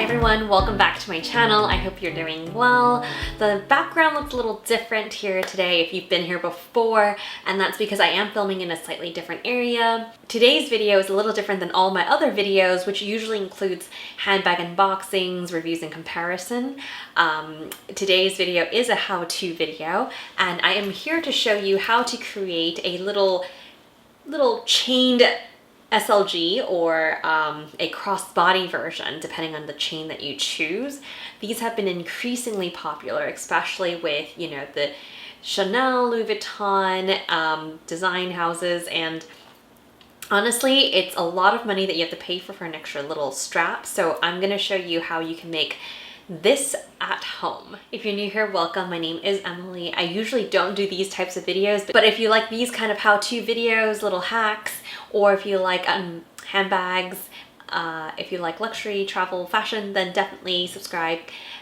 everyone, welcome back to my channel. I hope you're doing well. The background looks a little different here today if you've been here before, and that's because I am filming in a slightly different area. Today's video is a little different than all my other videos, which usually includes handbag unboxings, reviews, and comparison. Today's video is a how-to video, and I am here to show you how to create a little chained SLG or a crossbody version, depending on the chain that you choose. These have been increasingly popular, especially with, you know, the Chanel, Louis Vuitton design houses, and honestly, it's a lot of money that you have to pay for an extra little strap. So I'm going to show you how you can make this at home. If you're new here, welcome. My name is Emily. I usually don't do these types of videos, but if you like these kind of how-to videos, little hacks, or if you like handbags, if you like luxury, travel, fashion, then definitely subscribe,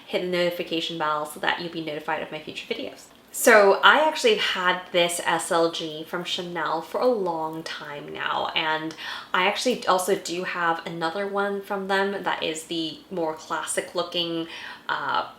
hit the notification bell so that you'll be notified of my future videos. So I actually have had this SLG from Chanel for a long time now, and I actually also do have another one from them that is the more classic looking,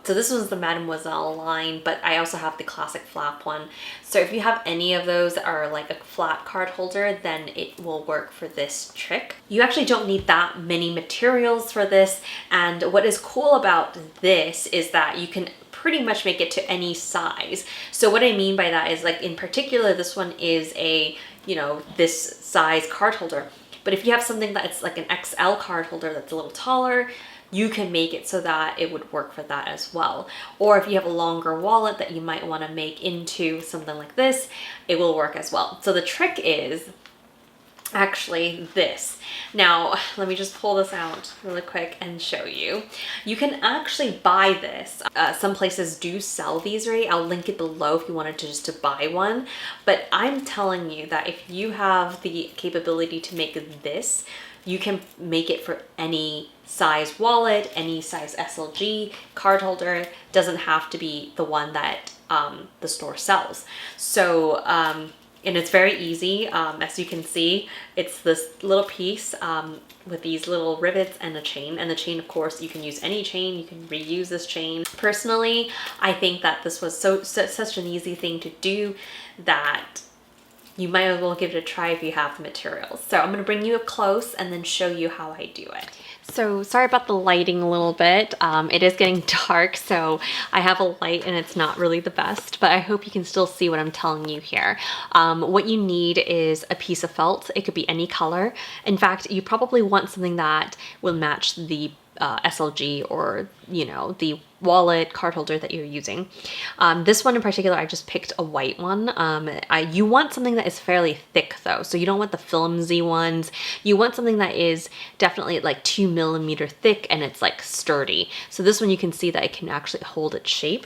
so this one's the Mademoiselle line, but I also have the classic flap one. So if you have any of those that are like a flat card holder, then it will work for this trick. You actually don't need that many materials for this, and what is cool about this is that you can pretty much make it to any size. So what I mean by that is, like, in particular, this one is a, you know, this size card holder. But if you have something that's like an XL card holder that's a little taller, you can make it so that it would work for that as well. Or if you have a longer wallet that you might want to make into something like this, it will work as well. So the trick is actually this. Now, let me just pull this out really quick and show you. You can actually buy this. Some places do sell these already. I'll link it below if you wanted to just to buy one. But I'm telling you that if you have the capability to make this, you can make it for any size wallet, any size SLG card holder. Doesn't have to be the one that the store sells. So and it's very easy. As you can see, it's this little piece with these little rivets and a chain. And the chain, of course, you can use any chain. You can reuse this chain. Personally, I think that this was such an easy thing to do that you might as well give it a try if you have the materials. So I'm going to bring you up close and then show you how I do it. So sorry about the lighting a little bit. It is getting dark, so I have a light and it's not really the best, but I hope you can still see what I'm telling you here. What you need is a piece of felt. It could be any color. In fact, you probably want something that will match the SLG or, you know, the wallet card holder that you're using. This one in particular, I just picked a white one. You want something that is fairly thick though, so you don't want the flimsy ones. You want something that is definitely like 2 millimeter thick and it's like sturdy. So this one, you can see that it can actually hold its shape.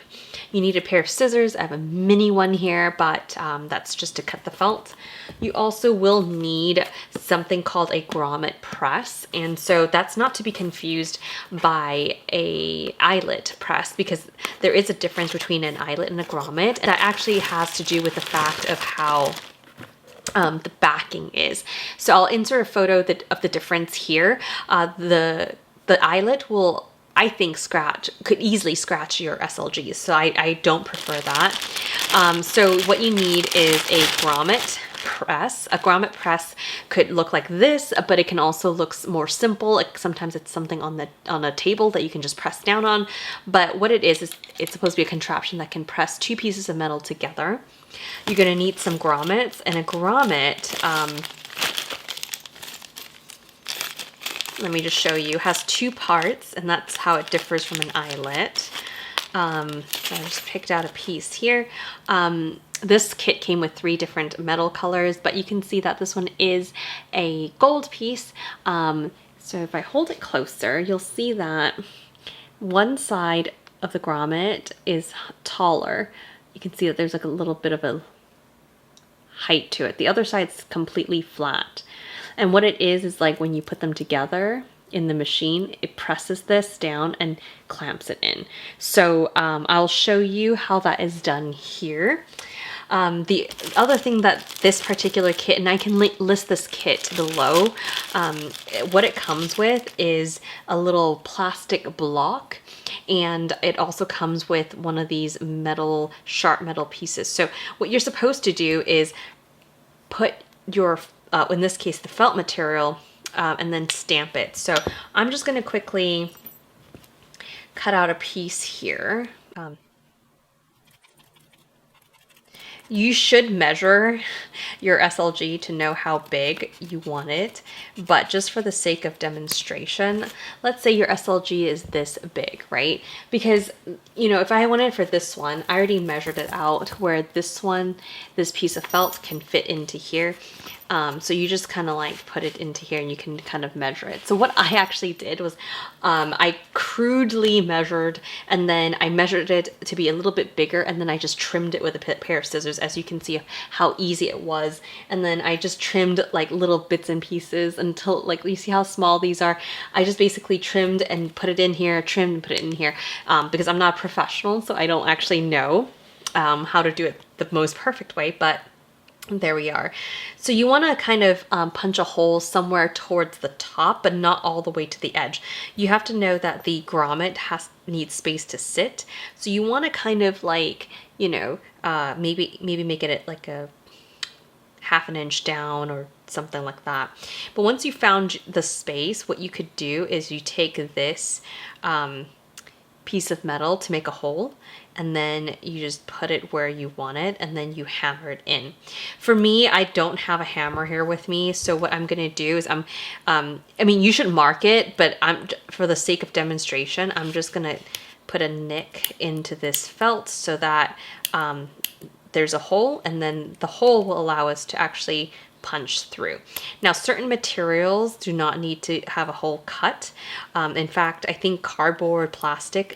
You need a pair of scissors. I have a mini one here, but that's just to cut the felt. You also will need something called a Grommet Press, and so that's not to be confused by a eyelet press, because there is a difference between an eyelet and a grommet. That actually has to do with the fact of how the backing is. So I'll insert a photo of the difference here. The eyelet will, I think, could easily scratch your SLGs, so I don't prefer that. So what you need is a grommet press. A grommet press could look like this, but it can also look more simple. Like sometimes it's something on a table that you can just press down on. But what it is it's supposed to be a contraption that can press two pieces of metal together. You're going to need some grommets, and a grommet, let me just show you, has two parts, and that's how it differs from an eyelet. So I just picked out a piece here. This kit came with 3 different metal colors, but you can see that this one is a gold piece. So if I hold it closer, you'll see that one side of the grommet is taller. You can see that there's like a little bit of a height to it. The other side's completely flat. And what it is like when you put them together in the machine, it presses this down and clamps it in. So I'll show you how that is done here. The other thing that this particular kit, and I can list this kit below, what it comes with is a little plastic block, and it also comes with one of these sharp metal pieces. So what you're supposed to do is put your, in this case, the felt material, and then stamp it. So I'm just going to quickly cut out a piece here. You should measure your SLG to know how big you want it, but just for the sake of demonstration, let's say your SLG is this big, right? Because, you know, if I wanted for this one, I already measured it out where this piece of felt can fit into here. So you just kind of like put it into here and you can kind of measure it. So what I actually did was I crudely measured, and then I measured it to be a little bit bigger, and then I just trimmed it with a pair of scissors, as you can see how easy it was. And then I just trimmed like little bits and pieces until, like, you see how small these are? I just basically trimmed and put it in here, trimmed and put it in here, because I'm not a professional, so I don't actually know how to do it the most perfect way, but there we are. So you want to kind of punch a hole somewhere towards the top, but not all the way to the edge. You have to know that the grommet needs space to sit. So you want to kind of like, you know, maybe make it at like a ½ an inch down or something like that. But once you found the space, what you could do is you take this piece of metal to make a hole, and then you just put it where you want it, and then you hammer it in. For me, I don't have a hammer here with me, so what I'm gonna do is I mean, you should mark it, but for the sake of demonstration, I'm just gonna put a nick into this felt so that there's a hole, and then the hole will allow us to actually punch through. Now, certain materials do not need to have a hole cut. In fact, I think cardboard, plastic,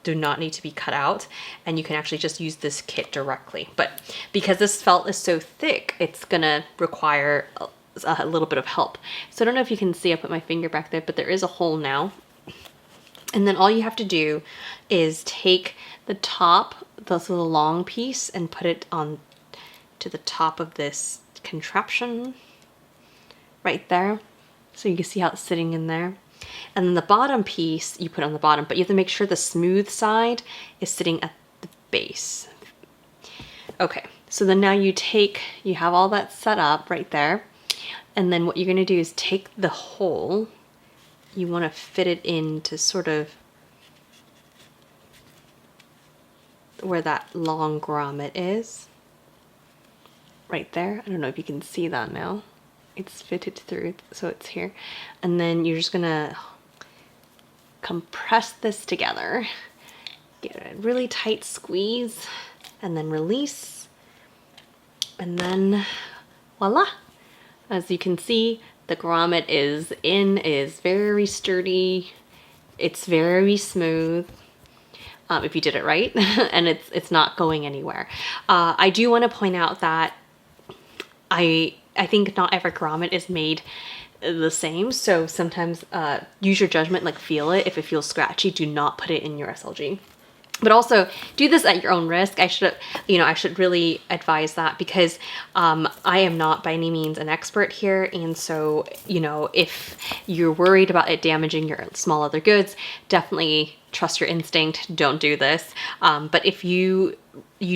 do not need to be cut out, and you can actually just use this kit directly. But because this felt is so thick, it's gonna require a little bit of help. So I don't know if you can see, I put my finger back there, but there is a hole now. And then all you have to do is take the top, this little long piece, and put it on to the top of this contraption right there. So you can see how it's sitting in there. And then the bottom piece you put on the bottom, but you have to make sure the smooth side is sitting at the base. Okay, so then now you have all that set up right there. And then what you're gonna do is take the hole, you wanna fit it into sort of where that long grommet is. Right there. I don't know if you can see that now. It's fitted through, so it's here. And then you're just gonna compress this together, get a really tight squeeze, and then release. And then voila. As you can see, the grommet is very sturdy. It's very smooth. If you did it right, and it's not going anywhere. I do want to point out that I think not every grommet is made the same, so sometimes use your judgment, like feel it. If it feels scratchy, do not put it in your SLG. But also do this at your own risk. I should really advise that, because I am not by any means an expert here, and so, you know, if you're worried about it damaging your small leather goods, definitely trust your instinct. Don't do this. But if you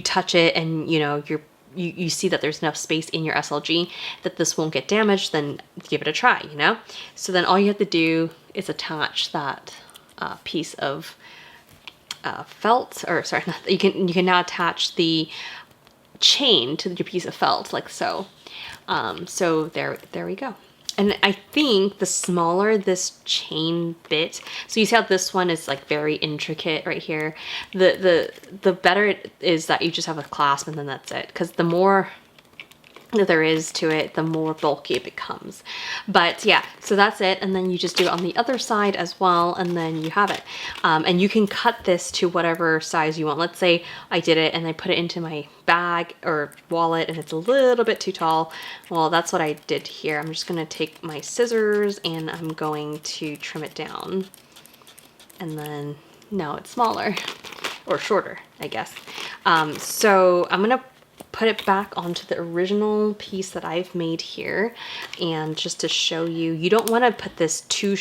touch it and you see that there's enough space in your SLG that this won't get damaged, then give it a try, you know? So then all you have to do is attach that piece of felt, or sorry, you can now attach the chain to your piece of felt, like so. So there we go. And I think the smaller this chain bit, so you see how this one is like very intricate right here, the better it is that you just have a clasp and then that's it. Because the more that there is to it, the more bulky it becomes. But yeah, so that's it. And then you just do it on the other side as well, and then you have it. And you can cut this to whatever size you want. Let's say I did it and I put it into my bag or wallet and it's a little bit too tall. Well, that's what I did here. I'm just gonna take my scissors and I'm going to trim it down. And then now it's smaller, or shorter, I guess. So I'm gonna put it back onto the original piece that I've made here. And just to show you, you don't want to put this too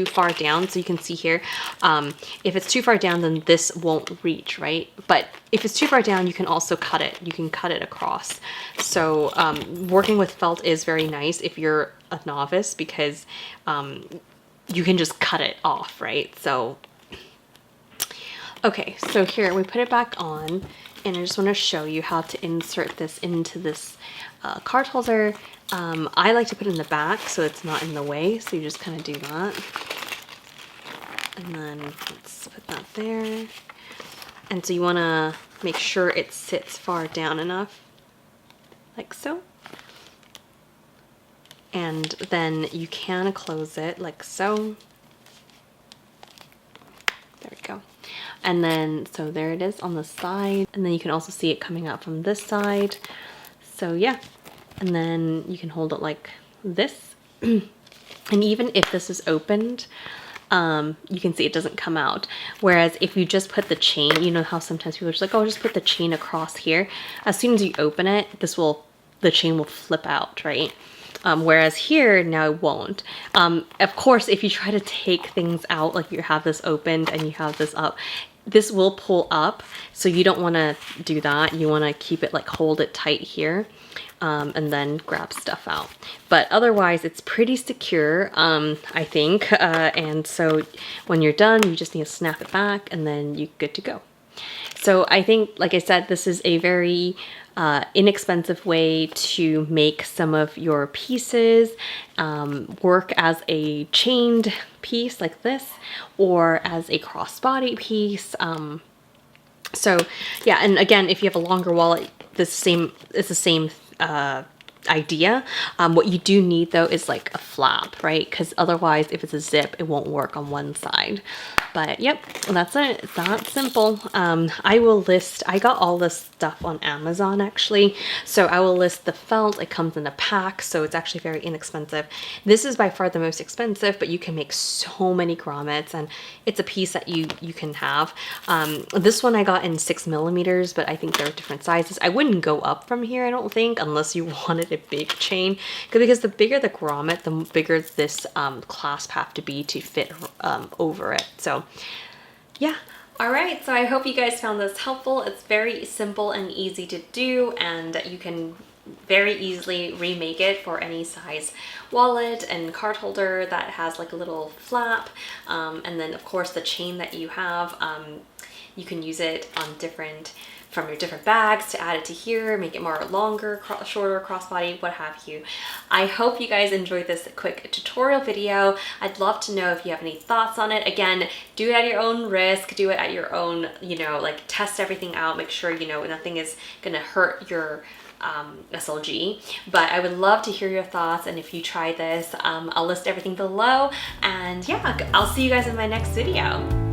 far down. So you can see here, if it's too far down, then this won't reach, right? But if it's too far down, you can also cut it. You can cut it across. So working with felt is very nice if you're a novice, because you can just cut it off, right? So, okay, so here we put it back on, and I just want to show you how to insert this into this card holder. I like to put it in the back so it's not in the way, so you just kind of do that. And then let's put that there. And so you want to make sure it sits far down enough, like so. And then you can close it like so. There we go. And then, so there it is on the side. And then you can also see it coming out from this side. So yeah. And then you can hold it like this. And even if this is opened, you can see it doesn't come out. Whereas if you just put the chain, you know how sometimes people are just like, oh, just put the chain across here. As soon as you open it, the chain will flip out, right? Whereas here, now it won't. Of course, if you try to take things out, like you have this opened and you have this up, this will pull up. So you don't want to do that. You want to keep it, like, hold it tight here, and then grab stuff out. But otherwise, it's pretty secure, I think. And so when you're done, you just need to snap it back and then you're good to go. So I think, like I said, this is a very inexpensive way to make some of your pieces work as a chained piece like this, or as a crossbody piece. So yeah, and again, if you have a longer wallet, it's the same idea. What you do need though is like a flap, right? Because otherwise, if it's a zip, it won't work on one side. But yep, that's it. It's that simple. I got all this stuff on Amazon actually. So I will list the felt. It comes in a pack, so it's actually very inexpensive. This is by far the most expensive, but you can make so many grommets, and it's a piece that you can have. This one I got in 6mm, but I think there are different sizes. I wouldn't go up from here, I don't think, unless you wanted a big chain, because the bigger the grommet, the bigger this clasp have to be to fit over it. So yeah. All right, so I hope you guys found this helpful. It's very simple and easy to do, and you can very easily remake it for any size wallet and card holder that has like a little flap. And then of course the chain that you have, you can use it on from your different bags to add it to here, make it more longer, shorter, crossbody, what have you. I hope you guys enjoyed this quick tutorial video. I'd love to know if you have any thoughts on it. Again, do it at your own risk, do it at your own, you know, like test everything out, make sure, you know, nothing is gonna hurt your SLG. But I would love to hear your thoughts, and if you try this, I'll list everything below. And yeah, I'll see you guys in my next video.